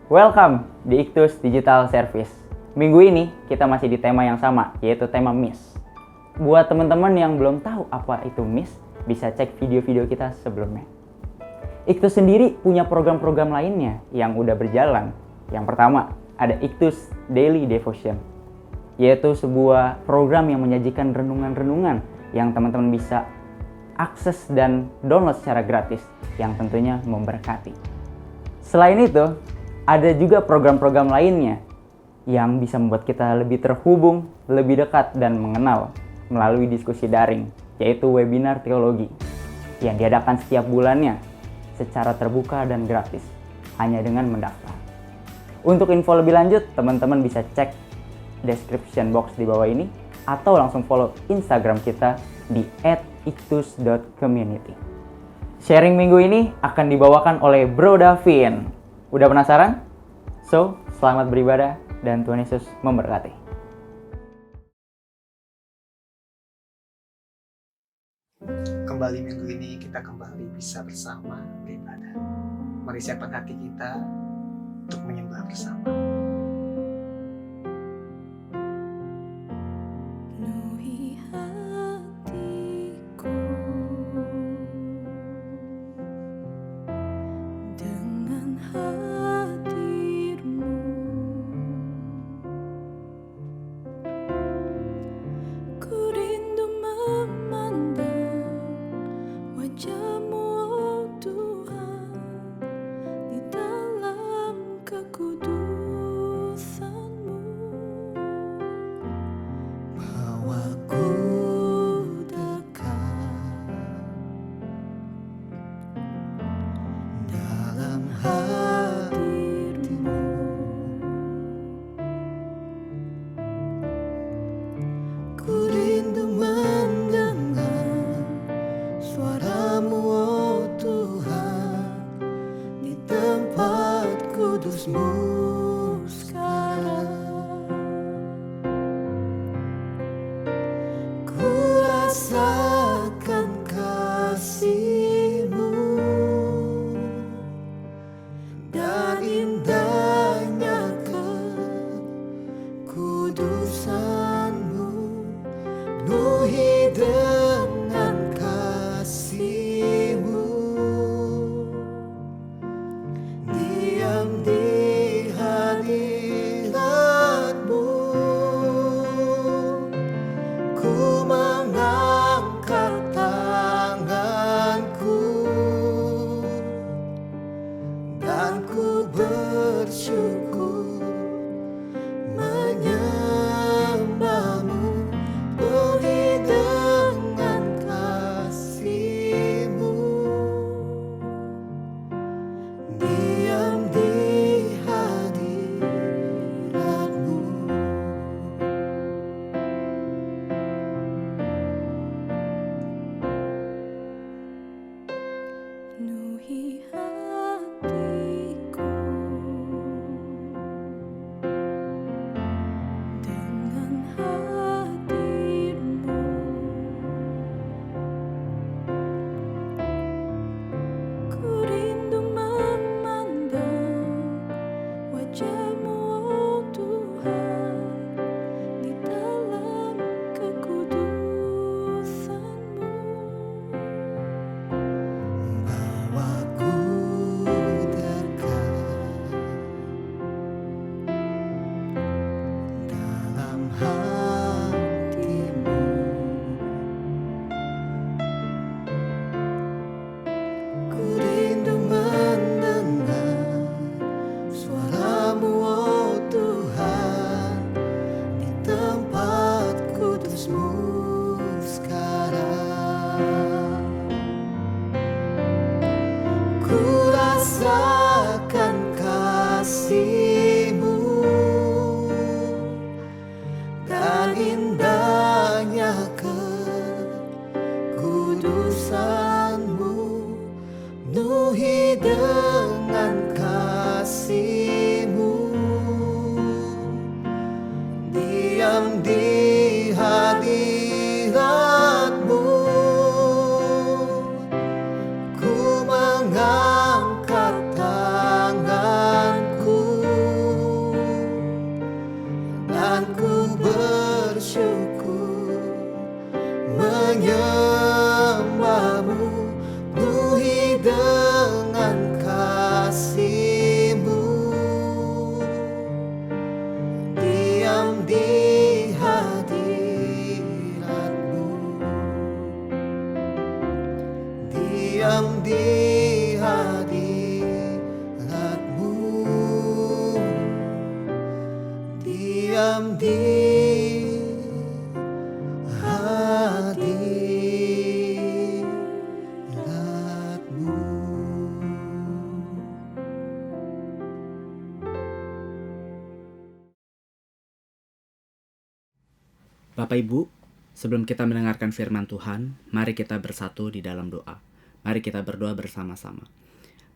Welcome di Iktus Digital Service. Minggu ini kita masih di tema yang sama, yaitu tema MIS. Buat teman-teman yang belum tahu apa itu MIS, bisa cek video-video kita sebelumnya. Iktus sendiri punya program-program lainnya yang udah berjalan. Yang pertama, ada Iktus Daily Devotion, yaitu sebuah program yang menyajikan renungan-renungan yang teman-teman bisa akses dan download secara gratis, yang tentunya memberkati. Selain itu, ada juga program-program lainnya yang bisa membuat kita lebih terhubung, lebih dekat, dan mengenal melalui diskusi daring, yaitu webinar teologi yang diadakan setiap bulannya secara terbuka dan gratis, hanya dengan mendaftar. Untuk info lebih lanjut, teman-teman bisa cek description box di bawah ini atau langsung follow Instagram kita di @iktus.community. Sharing minggu ini akan dibawakan oleh Bro Davin. Udah penasaran? So, selamat beribadah dan Tuhan Yesus memberkati. Kembali minggu ini kita kembali bisa bersama beribadah. Mari siapkan hati kita untuk menyembah bersama. Penuhi hatiku dengan hadir-Mu. Ku rindu memandang wajah-Mu, oh Tuhan, di dalam kekudusan-Mu. Bawaku dekat dalam hadir-Mu. Ku rindu mendengar suara-Mu, oh Tuhan, di tempat kudus-Mu sekarang. Ku rasakan kasih-Mu dan indahnya kekudusan-Mu, penuhi dengan kasih-Mu, diam di hadirat-Mu. Ku mengangkat tanganku dan ku bersyukur menyembah-Mu, penuhi dengan kasih-Mu, diam di hadirat-Mu. Penuhi hatiku dengan hadir-Mu. Ku rindu memandang wajah-Mu, oh Tuhan, di dalam kekudusan-Mu. Bawaku dekat dalam hati-Mu. Ku rindu mendengar suara-Mu, oh Tuhan, di tempat kudus-Mu sekarang. Ku rasakan kasih-Mu dan indahnya kekudusan-Mu, penuhi dengan kasih-Mu, diam di hadirat-Mu. Ku mengangkat tanganku bersyukur menyembahmu, penuhi dengan kasih-Mu. Diam di hadirat-Mu, diam di hadirat-Mu, diam di hadirat-Mu. Bapak Ibu, sebelum kita mendengarkan firman Tuhan, mari kita bersatu di dalam doa. Mari kita berdoa bersama-sama.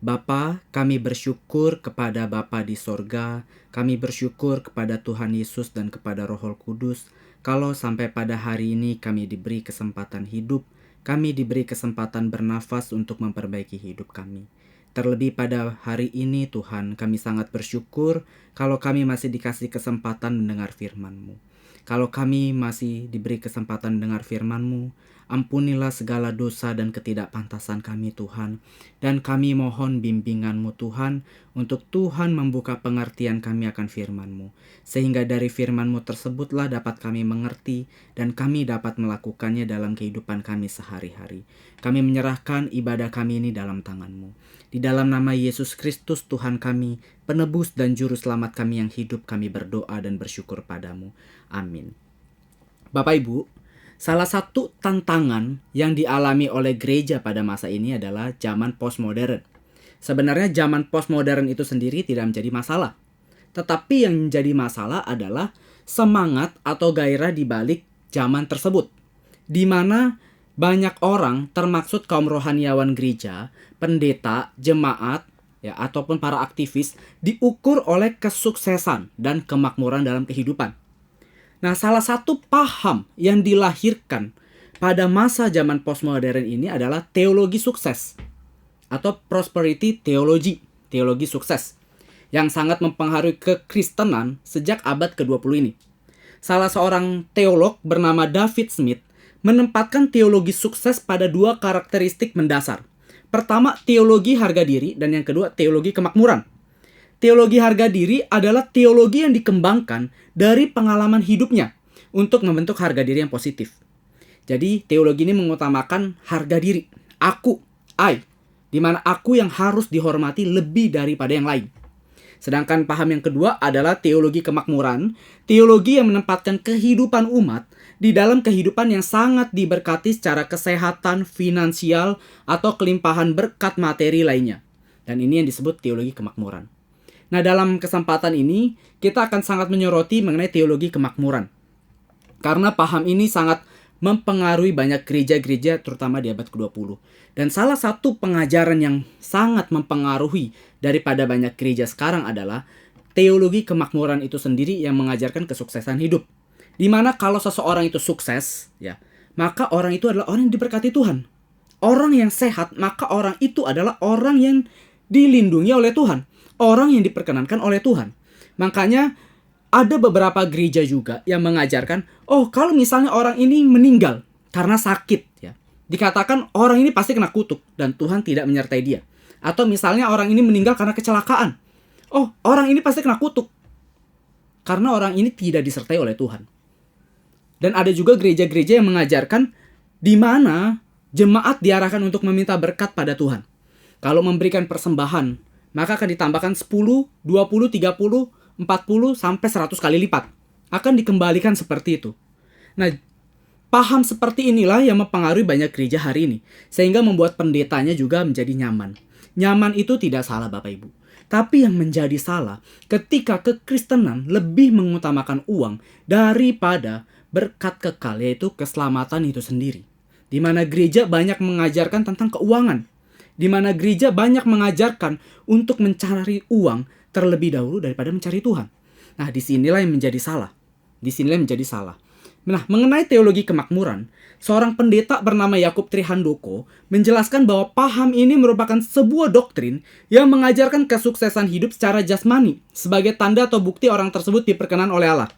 Bapa, kami bersyukur kepada Bapa di sorga, kami bersyukur kepada Tuhan Yesus dan kepada Roh Kudus, kalau sampai pada hari ini kami diberi kesempatan hidup, kami diberi kesempatan bernafas untuk memperbaiki hidup kami. Terlebih pada hari ini Tuhan, kami sangat bersyukur kalau kami masih dikasih kesempatan mendengar firman-Mu. Kalau kami masih diberi kesempatan mendengar firman-Mu, ampunilah segala dosa dan ketidakpantasan kami Tuhan. Dan kami mohon bimbingan-Mu Tuhan, untuk Tuhan membuka pengertian kami akan firman-Mu. Sehingga dari firman-Mu tersebutlah dapat kami mengerti, dan kami dapat melakukannya dalam kehidupan kami sehari-hari. Kami menyerahkan ibadah kami ini dalam tangan-Mu. Di dalam nama Yesus Kristus Tuhan kami, penebus dan juru selamat kami yang hidup, kami berdoa dan bersyukur padamu. Amin. Bapak Ibu, salah satu tantangan yang dialami oleh gereja pada masa ini adalah zaman postmodern. Sebenarnya zaman postmodern itu sendiri tidak menjadi masalah. Tetapi yang menjadi masalah adalah semangat atau gairah di balik zaman tersebut. Di mana banyak orang, termaksud kaum rohaniawan gereja, pendeta, jemaat, ataupun para aktivis, diukur oleh kesuksesan dan kemakmuran dalam kehidupan. Nah, salah satu paham yang dilahirkan pada masa zaman postmodern ini adalah teologi sukses atau prosperity theology, teologi sukses, yang sangat mempengaruhi kekristenan sejak abad ke-20 ini. Salah seorang teolog bernama David Smith menempatkan teologi sukses pada dua karakteristik mendasar. Pertama, teologi harga diri, dan yang kedua, teologi kemakmuran. Teologi harga diri adalah teologi yang dikembangkan dari pengalaman hidupnya untuk membentuk harga diri yang positif. Jadi, teologi ini mengutamakan harga diri, aku, I, di mana aku yang harus dihormati lebih daripada yang lain. Sedangkan paham yang kedua adalah teologi kemakmuran, teologi yang menempatkan kehidupan umat di dalam kehidupan yang sangat diberkati secara kesehatan, finansial, atau kelimpahan berkat materi lainnya. Dan ini yang disebut teologi kemakmuran. Nah, dalam kesempatan ini, kita akan sangat menyoroti mengenai teologi kemakmuran. Karena paham ini sangat mempengaruhi banyak gereja-gereja, terutama di abad ke-20. Dan salah satu pengajaran yang sangat mempengaruhi daripada banyak gereja sekarang adalah teologi kemakmuran itu sendiri yang mengajarkan kesuksesan hidup. Dimana kalau seseorang itu sukses, maka orang itu adalah orang yang diberkati Tuhan. Orang yang sehat, maka orang itu adalah orang yang dilindungi oleh Tuhan. Orang yang diperkenankan oleh Tuhan. Makanya ada beberapa gereja juga yang mengajarkan, kalau misalnya orang ini meninggal karena sakit, dikatakan orang ini pasti kena kutuk dan Tuhan tidak menyertai dia. Atau misalnya orang ini meninggal karena kecelakaan. Orang ini pasti kena kutuk karena orang ini tidak disertai oleh Tuhan. Dan ada juga gereja-gereja yang mengajarkan di mana jemaat diarahkan untuk meminta berkat pada Tuhan. Kalau memberikan persembahan, maka akan ditambahkan 10, 20, 30, 40, sampai 100 kali lipat. Akan dikembalikan seperti itu. Nah, paham seperti inilah yang mempengaruhi banyak gereja hari ini. Sehingga membuat pendetanya juga menjadi nyaman. Nyaman itu tidak salah Bapak Ibu. Tapi yang menjadi salah ketika kekristenan lebih mengutamakan uang daripada berkat kekal, yaitu keselamatan itu sendiri. Di mana gereja banyak mengajarkan tentang keuangan. Di mana gereja banyak mengajarkan untuk mencari uang terlebih dahulu daripada mencari Tuhan. Nah, disinilah yang menjadi salah. Nah, mengenai teologi kemakmuran, seorang pendeta bernama Yakub Trihandoko menjelaskan bahwa paham ini merupakan sebuah doktrin yang mengajarkan kesuksesan hidup secara jasmani sebagai tanda atau bukti orang tersebut diperkenan oleh Allah.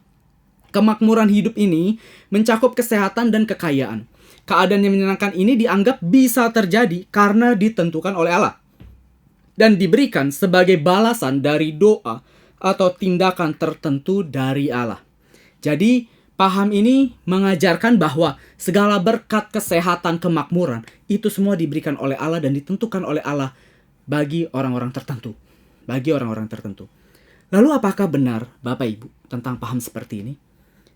Kemakmuran hidup ini mencakup kesehatan dan kekayaan. Keadaan yang menyenangkan ini dianggap bisa terjadi karena ditentukan oleh Allah dan diberikan sebagai balasan dari doa atau tindakan tertentu dari Allah. Jadi, paham ini mengajarkan bahwa segala berkat kesehatan kemakmuran itu semua diberikan oleh Allah dan ditentukan oleh Allah bagi orang-orang tertentu. Lalu apakah benar Bapak Ibu tentang paham seperti ini?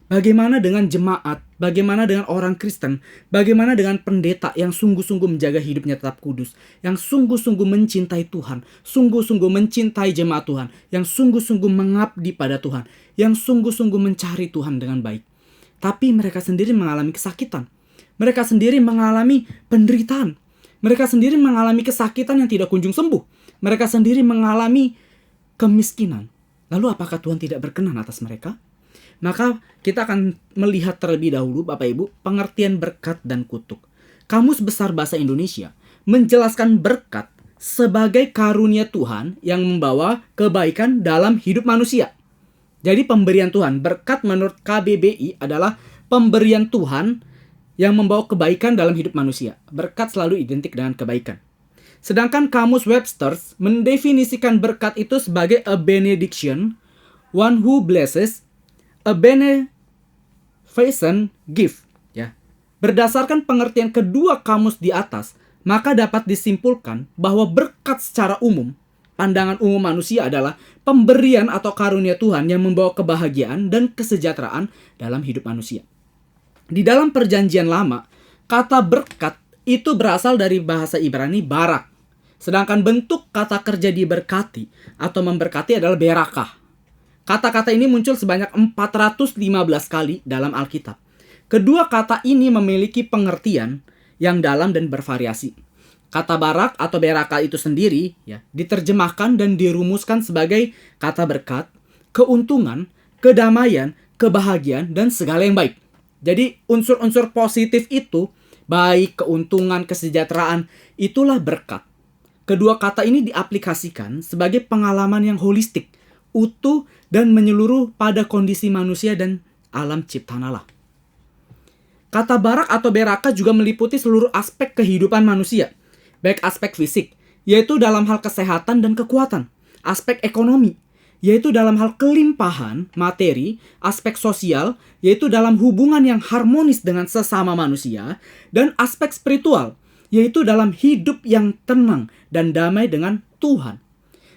Bagaimana dengan jemaat? Bagaimana dengan orang Kristen? Bagaimana dengan pendeta yang sungguh-sungguh menjaga hidupnya tetap kudus? Yang sungguh-sungguh mencintai Tuhan? Sungguh-sungguh mencintai jemaat Tuhan? Yang sungguh-sungguh mengabdi pada Tuhan? Yang sungguh-sungguh mencari Tuhan dengan baik? Tapi mereka sendiri mengalami kesakitan. Mereka sendiri mengalami penderitaan. Mereka sendiri mengalami kesakitan yang tidak kunjung sembuh. Mereka sendiri mengalami kemiskinan. Lalu apakah Tuhan tidak berkenan atas mereka? Maka kita akan melihat terlebih dahulu Bapak Ibu pengertian berkat dan kutuk. Kamus Besar Bahasa Indonesia menjelaskan berkat sebagai karunia Tuhan yang membawa kebaikan dalam hidup manusia. Jadi pemberian Tuhan, berkat menurut KBBI adalah pemberian Tuhan yang membawa kebaikan dalam hidup manusia. Berkat selalu identik dengan kebaikan. Sedangkan Kamus Webster mendefinisikan berkat itu sebagai a benediction, one who blesses, a beneficent gift. Ya. Berdasarkan pengertian kedua kamus di atas, maka dapat disimpulkan bahwa berkat secara umum, pandangan umum manusia adalah pemberian atau karunia Tuhan yang membawa kebahagiaan dan kesejahteraan dalam hidup manusia. Di dalam Perjanjian Lama, kata berkat itu berasal dari bahasa Ibrani barak. Sedangkan bentuk kata kerja diberkati atau memberkati adalah berakah. Kata-kata ini muncul sebanyak 415 kali dalam Alkitab. Kedua kata ini memiliki pengertian yang dalam dan bervariasi. Kata barak atau berakah itu sendiri diterjemahkan dan dirumuskan sebagai kata berkat, keuntungan, kedamaian, kebahagiaan, dan segala yang baik. Jadi unsur-unsur positif itu, baik, keuntungan, kesejahteraan, itulah berkat. Kedua kata ini diaplikasikan sebagai pengalaman yang holistik, utuh, dan menyeluruh pada kondisi manusia dan alam ciptaan Allah. Kata barak atau berakah juga meliputi seluruh aspek kehidupan manusia, baik aspek fisik, yaitu dalam hal kesehatan dan kekuatan, aspek ekonomi, yaitu dalam hal kelimpahan materi, aspek sosial, yaitu dalam hubungan yang harmonis dengan sesama manusia, dan aspek spiritual, yaitu dalam hidup yang tenang dan damai dengan Tuhan.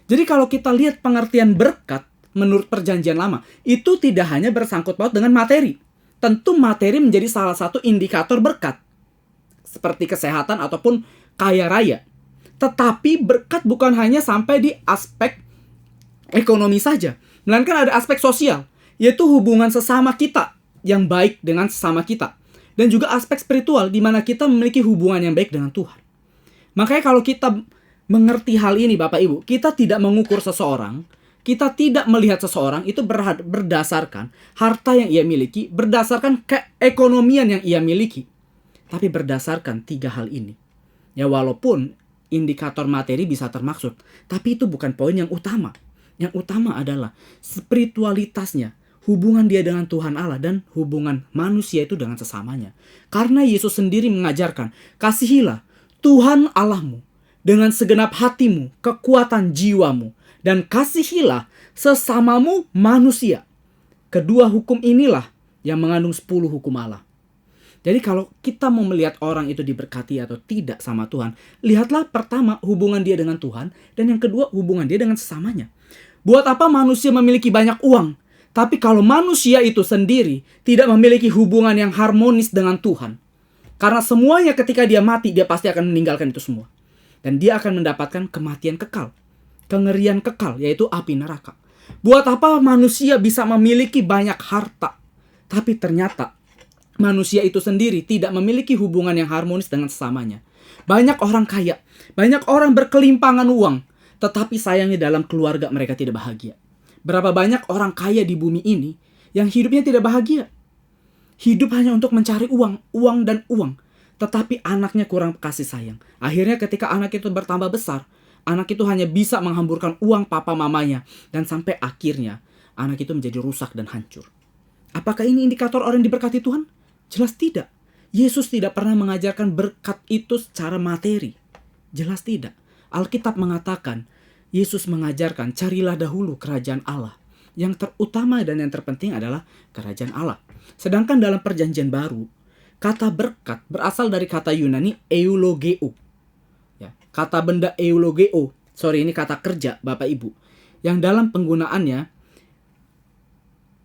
Jadi kalau kita lihat pengertian berkat menurut Perjanjian Lama, itu tidak hanya bersangkut paut dengan materi. Tentu materi menjadi salah satu indikator berkat, seperti kesehatan ataupun kaya raya. Tetapi berkat bukan hanya sampai di aspek ekonomi saja, melainkan ada aspek sosial, yaitu hubungan sesama kita yang baik dengan sesama kita. Dan juga aspek spiritual, di mana kita memiliki hubungan yang baik dengan Tuhan. Makanya kalau kita mengerti hal ini Bapak Ibu, kita tidak mengukur seseorang, kita tidak melihat seseorang itu berdasarkan harta yang ia miliki, berdasarkan keekonomian yang ia miliki, tapi berdasarkan 3 hal ini. Ya walaupun indikator materi bisa termaksud, tapi itu bukan poin yang utama. Yang utama adalah spiritualitasnya, hubungan dia dengan Tuhan Allah dan hubungan manusia itu dengan sesamanya. Karena Yesus sendiri mengajarkan, kasihilah Tuhan Allahmu dengan segenap hatimu, kekuatan jiwamu, dan kasihilah sesamamu manusia. Kedua hukum inilah yang mengandung 10 hukum Allah. Jadi kalau kita mau melihat orang itu diberkati atau tidak sama Tuhan, lihatlah pertama hubungan dia dengan Tuhan, dan yang kedua hubungan dia dengan sesamanya. Buat apa manusia memiliki banyak uang, tapi kalau manusia itu sendiri tidak memiliki hubungan yang harmonis dengan Tuhan, karena semuanya ketika dia mati, dia pasti akan meninggalkan itu semua. Dan dia akan mendapatkan kematian kekal, kengerian kekal, yaitu api neraka. Buat apa manusia bisa memiliki banyak harta, tapi ternyata manusia itu sendiri tidak memiliki hubungan yang harmonis dengan sesamanya. Banyak orang kaya, banyak orang berkelimpangan uang, tetapi sayangnya dalam keluarga mereka tidak bahagia. Berapa banyak orang kaya di bumi ini yang hidupnya tidak bahagia. Hidup hanya untuk mencari uang, uang dan uang. Tetapi anaknya kurang kasih sayang. Akhirnya ketika anak itu bertambah besar, anak itu hanya bisa menghamburkan uang papa mamanya. Dan sampai akhirnya anak itu menjadi rusak dan hancur. Apakah ini indikator orang yang diberkati Tuhan? Jelas tidak. Yesus tidak pernah mengajarkan berkat itu secara materi. Jelas tidak. Alkitab mengatakan, Yesus mengajarkan carilah dahulu kerajaan Allah. Yang terutama dan yang terpenting adalah kerajaan Allah. Sedangkan dalam perjanjian baru, kata berkat berasal dari kata Yunani eulogeo. Ya, kata benda eulogeo. Ini kata kerja Bapak Ibu. Yang dalam penggunaannya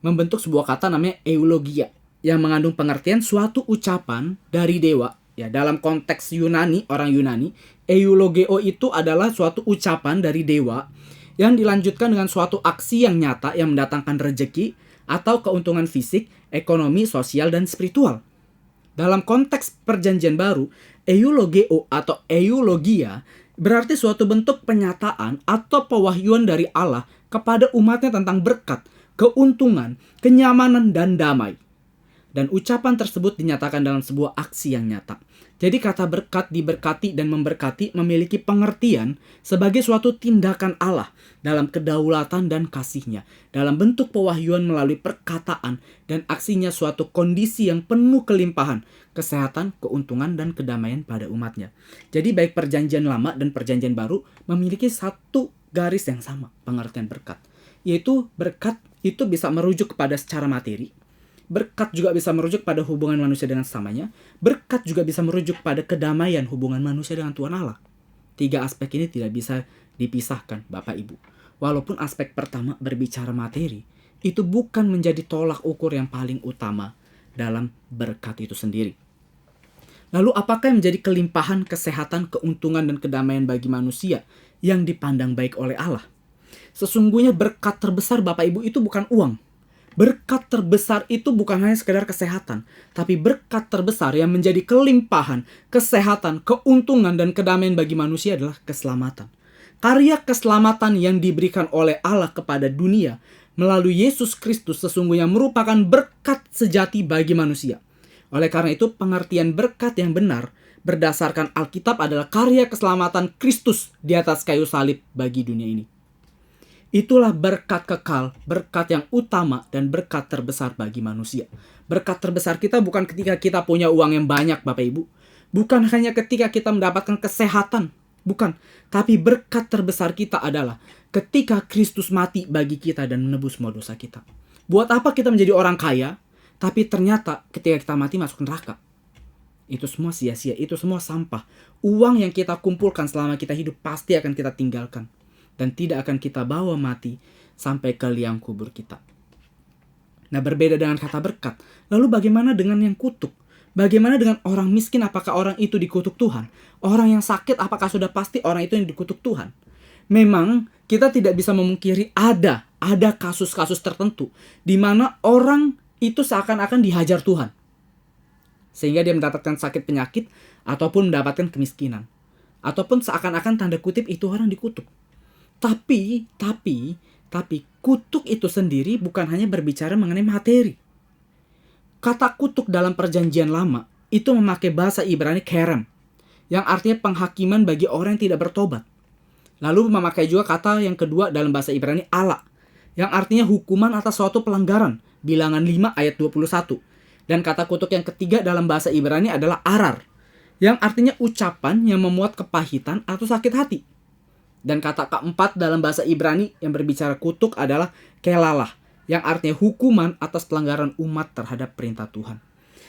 membentuk sebuah kata namanya eulogia, yang mengandung pengertian suatu ucapan dari dewa. Ya, dalam konteks Yunani, orang Yunani, eulogeo itu adalah suatu ucapan dari dewa yang dilanjutkan dengan suatu aksi yang nyata yang mendatangkan rejeki atau keuntungan fisik, ekonomi, sosial, dan spiritual. Dalam konteks perjanjian baru, eulogeo atau eulogia berarti suatu bentuk penyataan atau pewahyuan dari Allah kepada umatnya tentang berkat, keuntungan, kenyamanan, dan damai. Dan ucapan tersebut dinyatakan dalam sebuah aksi yang nyata. Jadi kata berkat, diberkati, dan memberkati memiliki pengertian sebagai suatu tindakan Allah dalam kedaulatan dan kasih-Nya, dalam bentuk pewahyuan melalui perkataan dan aksinya suatu kondisi yang penuh kelimpahan, kesehatan, keuntungan, dan kedamaian pada umatnya. Jadi baik perjanjian lama dan perjanjian baru memiliki satu garis yang sama pengertian berkat, yaitu berkat itu bisa merujuk kepada secara materi. Berkat juga bisa merujuk pada hubungan manusia dengan sesamanya. Berkat juga bisa merujuk pada kedamaian hubungan manusia dengan Tuhan Allah. 3 aspek ini tidak bisa dipisahkan, Bapak Ibu. Walaupun aspek pertama berbicara materi, itu bukan menjadi tolak ukur yang paling utama dalam berkat itu sendiri. Lalu apakah yang menjadi kelimpahan, kesehatan, keuntungan, dan kedamaian bagi manusia yang dipandang baik oleh Allah? Sesungguhnya berkat terbesar Bapak Ibu itu bukan uang. Berkat terbesar itu bukan hanya sekedar kesehatan, tapi berkat terbesar yang menjadi kelimpahan, kesehatan, keuntungan, dan kedamaian bagi manusia adalah keselamatan. Karya keselamatan yang diberikan oleh Allah kepada dunia melalui Yesus Kristus sesungguhnya merupakan berkat sejati bagi manusia. Oleh karena itu, pengertian berkat yang benar berdasarkan Alkitab adalah karya keselamatan Kristus di atas kayu salib bagi dunia ini. Itulah berkat kekal, berkat yang utama, dan berkat terbesar bagi manusia. Berkat terbesar kita bukan ketika kita punya uang yang banyak, Bapak Ibu. Bukan hanya ketika kita mendapatkan kesehatan. Bukan. Tapi berkat terbesar kita adalah ketika Kristus mati bagi kita dan menebus semua dosa kita. Buat apa kita menjadi orang kaya, tapi ternyata ketika kita mati masuk neraka? Itu semua sia-sia, itu semua sampah. Uang yang kita kumpulkan selama kita hidup pasti akan kita tinggalkan. Dan tidak akan kita bawa mati sampai ke liang kubur kita. Nah, berbeda dengan kata berkat. Lalu bagaimana dengan yang kutuk? Bagaimana dengan orang miskin? Apakah orang itu dikutuk Tuhan? Orang yang sakit, apakah sudah pasti orang itu yang dikutuk Tuhan? Memang kita tidak bisa memungkiri ada kasus-kasus tertentu di mana orang itu seakan-akan dihajar Tuhan. Sehingga dia mendapatkan sakit penyakit ataupun mendapatkan kemiskinan. Ataupun seakan-akan tanda kutip itu orang dikutuk. Tapi kutuk itu sendiri bukan hanya berbicara mengenai materi. Kata kutuk dalam perjanjian lama itu memakai bahasa Ibrani kerem, yang artinya penghakiman bagi orang yang tidak bertobat. Lalu memakai juga kata yang kedua dalam bahasa Ibrani ala, yang artinya hukuman atas suatu pelanggaran, Bilangan 5 ayat 21. Dan kata kutuk yang ketiga dalam bahasa Ibrani adalah arar, yang artinya ucapan yang memuat kepahitan atau sakit hati. Dan kata keempat dalam bahasa Ibrani yang berbicara kutuk adalah kelalah, yang artinya hukuman atas pelanggaran umat terhadap perintah Tuhan.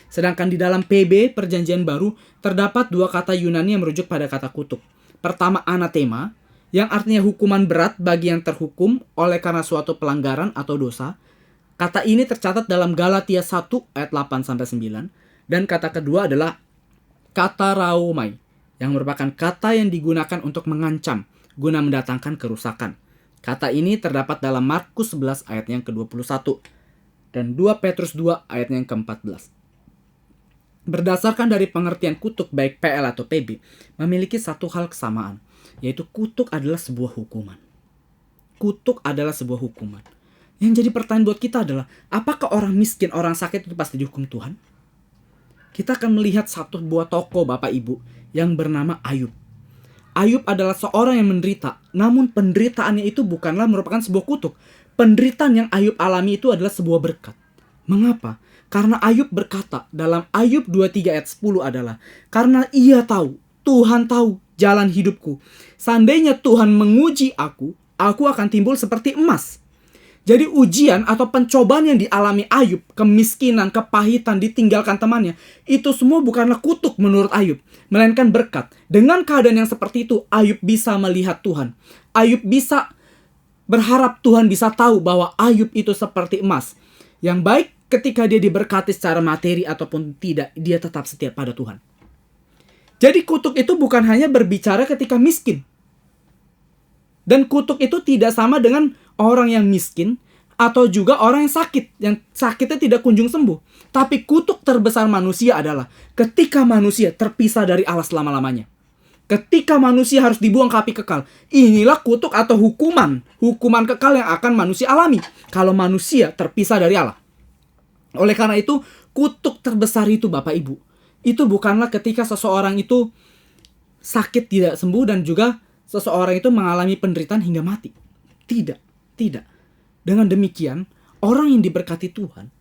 Sedangkan di dalam PB, perjanjian baru, terdapat 2 kata Yunani yang merujuk pada kata kutuk. Pertama, anatema, yang artinya hukuman berat bagi yang terhukum oleh karena suatu pelanggaran atau dosa. Kata ini tercatat dalam Galatia 1 ayat 8-9. Dan kata kedua adalah kata raomai, yang merupakan kata yang digunakan untuk mengancam, guna mendatangkan kerusakan. Kata ini terdapat dalam Markus 11 ayat yang ke-21 dan 2 Petrus 2 ayat yang ke-14. Berdasarkan dari pengertian kutuk baik PL atau PB, memiliki satu hal kesamaan, yaitu kutuk adalah sebuah hukuman. Kutuk adalah sebuah hukuman. Yang jadi pertanyaan buat kita adalah, apakah orang miskin, orang sakit itu pasti dihukum Tuhan? Kita akan melihat satu buah tokoh Bapak Ibu yang bernama Ayub. Ayub adalah seorang yang menderita, namun penderitaannya itu bukanlah merupakan sebuah kutuk. Penderitaan yang Ayub alami itu adalah sebuah berkat. Mengapa? Karena Ayub berkata dalam Ayub 23 ayat 10 adalah, karena ia tahu, Tuhan tahu jalan hidupku. Seandainya Tuhan menguji aku akan timbul seperti emas. Jadi ujian atau pencobaan yang dialami Ayub, kemiskinan, kepahitan, ditinggalkan temannya, itu semua bukanlah kutuk menurut Ayub, melainkan berkat. Dengan keadaan yang seperti itu, Ayub bisa melihat Tuhan. Ayub bisa berharap Tuhan bisa tahu bahwa Ayub itu seperti emas. Yang baik ketika dia diberkati secara materi ataupun tidak, dia tetap setia pada Tuhan. Jadi kutuk itu bukan hanya berbicara ketika miskin. Dan kutuk itu tidak sama dengan orang yang miskin atau juga orang yang sakit, yang sakitnya tidak kunjung sembuh. Tapi kutuk terbesar manusia adalah ketika manusia terpisah dari Allah selama-lamanya. Ketika manusia harus dibuang ke api kekal. Inilah kutuk atau hukuman kekal yang akan manusia alami kalau manusia terpisah dari Allah. Oleh karena itu, kutuk terbesar itu Bapak Ibu, itu bukanlah ketika seseorang itu sakit tidak sembuh dan juga seseorang itu mengalami penderitaan hingga mati. Tidak. Dengan demikian, orang yang diberkati Tuhan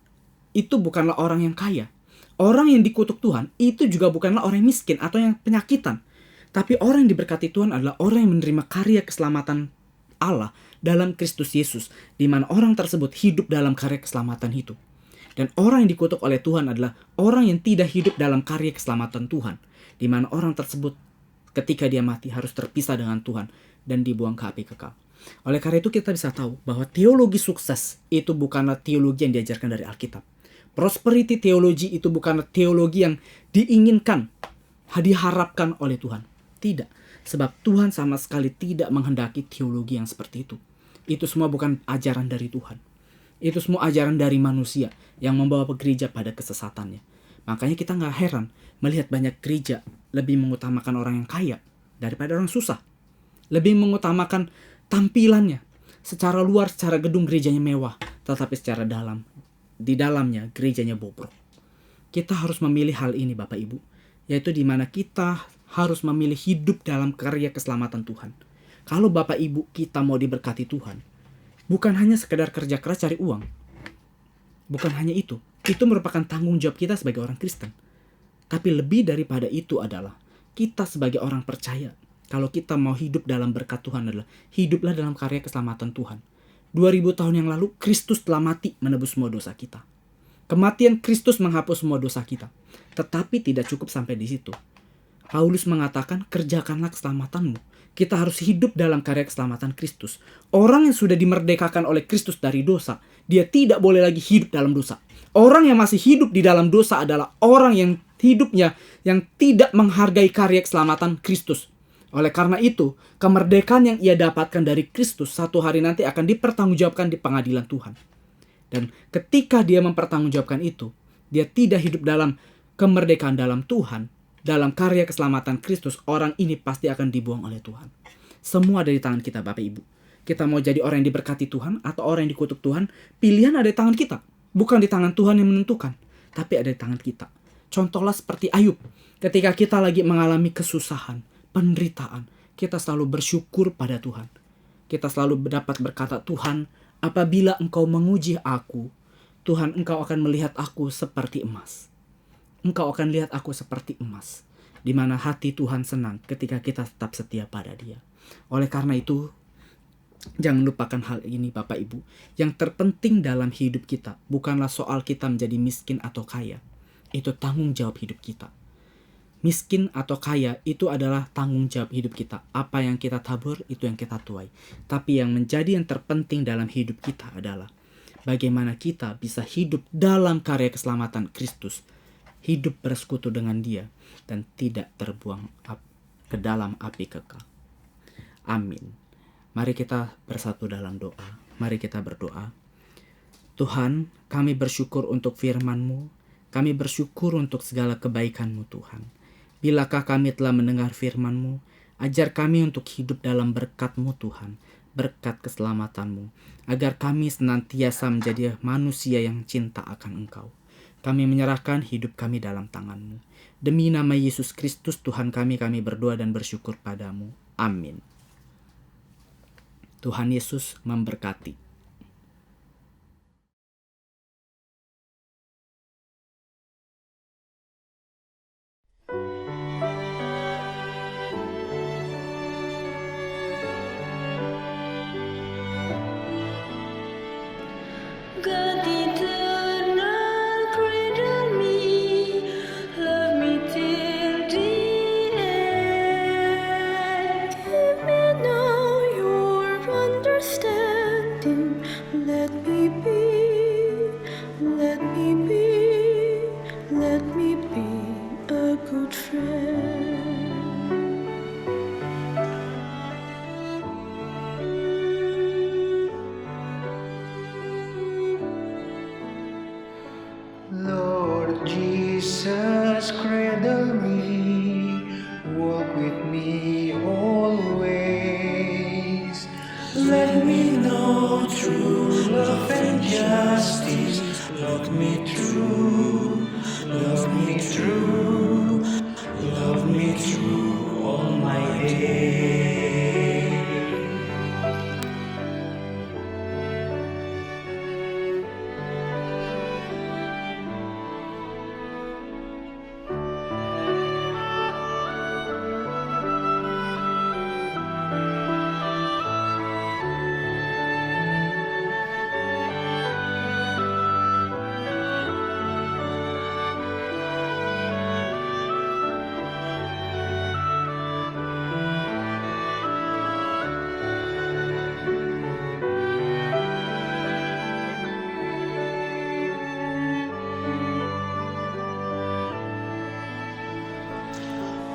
itu bukanlah orang yang kaya. Orang yang dikutuk Tuhan itu juga bukanlah orang yang miskin atau yang penyakitan. Tapi orang yang diberkati Tuhan adalah orang yang menerima karya keselamatan Allah dalam Kristus Yesus, di mana orang tersebut hidup dalam karya keselamatan itu. Dan orang yang dikutuk oleh Tuhan adalah orang yang tidak hidup dalam karya keselamatan Tuhan, di mana orang tersebut ketika dia mati harus terpisah dengan Tuhan dan dibuang ke api kekal. Oleh karena itu kita bisa tahu bahwa teologi sukses itu bukanlah teologi yang diajarkan dari Alkitab. Prosperity teologi itu bukanlah teologi yang diinginkan, diharapkan oleh Tuhan. Tidak, sebab Tuhan sama sekali tidak menghendaki teologi yang seperti itu. Itu semua bukan ajaran dari Tuhan. Itu semua ajaran dari manusia yang membawa gereja pada kesesatannya. Makanya kita nggak heran melihat banyak gereja lebih mengutamakan orang yang kaya daripada orang susah. Lebih mengutamakan tampilannya. Secara luar, secara gedung gerejanya mewah, tetapi secara dalam, di dalamnya gerejanya bobrok. Kita harus memilih hal ini Bapak Ibu, yaitu di mana kita harus memilih hidup dalam karya keselamatan Tuhan. Kalau Bapak Ibu kita mau diberkati Tuhan, bukan hanya sekedar kerja keras cari uang. Bukan hanya itu. Itu merupakan tanggung jawab kita sebagai orang Kristen. Tapi lebih daripada itu adalah kita sebagai orang percaya. Kalau kita mau hidup dalam berkat Tuhan adalah hiduplah dalam karya keselamatan Tuhan. 2000 tahun yang lalu Kristus telah mati menebus semua dosa kita. Kematian Kristus menghapus semua dosa kita. Tetapi tidak cukup sampai di situ. Paulus mengatakan kerjakanlah keselamatanmu. Kita harus hidup dalam karya keselamatan Kristus. Orang yang sudah dimerdekakan oleh Kristus dari dosa, dia tidak boleh lagi hidup dalam dosa. Orang yang masih hidup di dalam dosa adalah orang yang hidupnya yang tidak menghargai karya keselamatan Kristus. Oleh karena itu, kemerdekaan yang ia dapatkan dari Kristus satu hari nanti akan dipertanggungjawabkan di pengadilan Tuhan. Dan ketika dia mempertanggungjawabkan itu, dia tidak hidup dalam kemerdekaan dalam Tuhan, dalam karya keselamatan Kristus, orang ini pasti akan dibuang oleh Tuhan. Semua ada di tangan kita Bapak Ibu. Kita mau jadi orang yang diberkati Tuhan atau orang yang dikutuk Tuhan, pilihan ada di tangan kita. Bukan di tangan Tuhan yang menentukan, tapi ada di tangan kita. Contohlah seperti Ayub. Ketika kita lagi mengalami kesusahan, penderitaan, kita selalu bersyukur pada Tuhan. Kita selalu dapat berkata, Tuhan, apabila Engkau menguji aku, Tuhan, Engkau akan melihat aku seperti emas. Engkau akan lihat aku seperti emas, di mana hati Tuhan senang ketika kita tetap setia pada Dia. Oleh karena itu, jangan lupakan hal ini Bapak Ibu. Yang terpenting dalam hidup kita bukanlah soal kita menjadi miskin atau kaya. Itu tanggung jawab hidup kita. Miskin atau kaya itu adalah tanggung jawab hidup kita. Apa yang kita tabur itu yang kita tuai. Tapi yang menjadi yang terpenting dalam hidup kita adalah bagaimana kita bisa hidup dalam karya keselamatan Kristus. Hidup bersekutu dengan Dia dan tidak terbuang ke dalam api kekal. Amin. Mari kita bersatu dalam doa. Mari kita berdoa. Tuhan, kami bersyukur untuk firman-Mu. Kami bersyukur untuk segala kebaikan-Mu Tuhan. Bilakah kami telah mendengar firman-Mu, ajar kami untuk hidup dalam berkat-Mu Tuhan, berkat keselamatan-Mu, agar kami senantiasa menjadi manusia yang cinta akan Engkau. Kami menyerahkan hidup kami dalam tangan-Mu. Demi nama Yesus Kristus Tuhan kami berdoa dan bersyukur padamu. Amin. Tuhan Yesus memberkati. God eternal, cradle me, love me till the end. Give me now your understanding. Let me be, let me be, let me be a good friend. Lord Jesus, cradle me, walk with me always. Let me know true love and justice. Love me true, love me true, love me true all my days.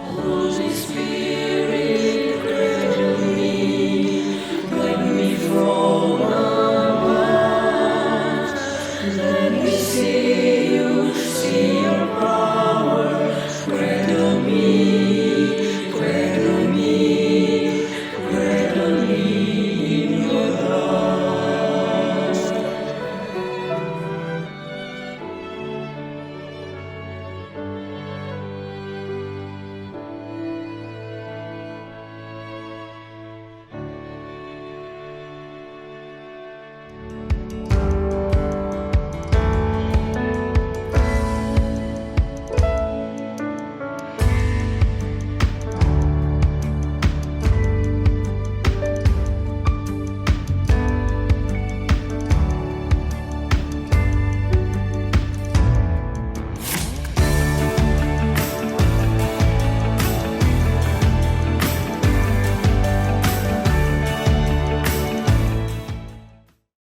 Holy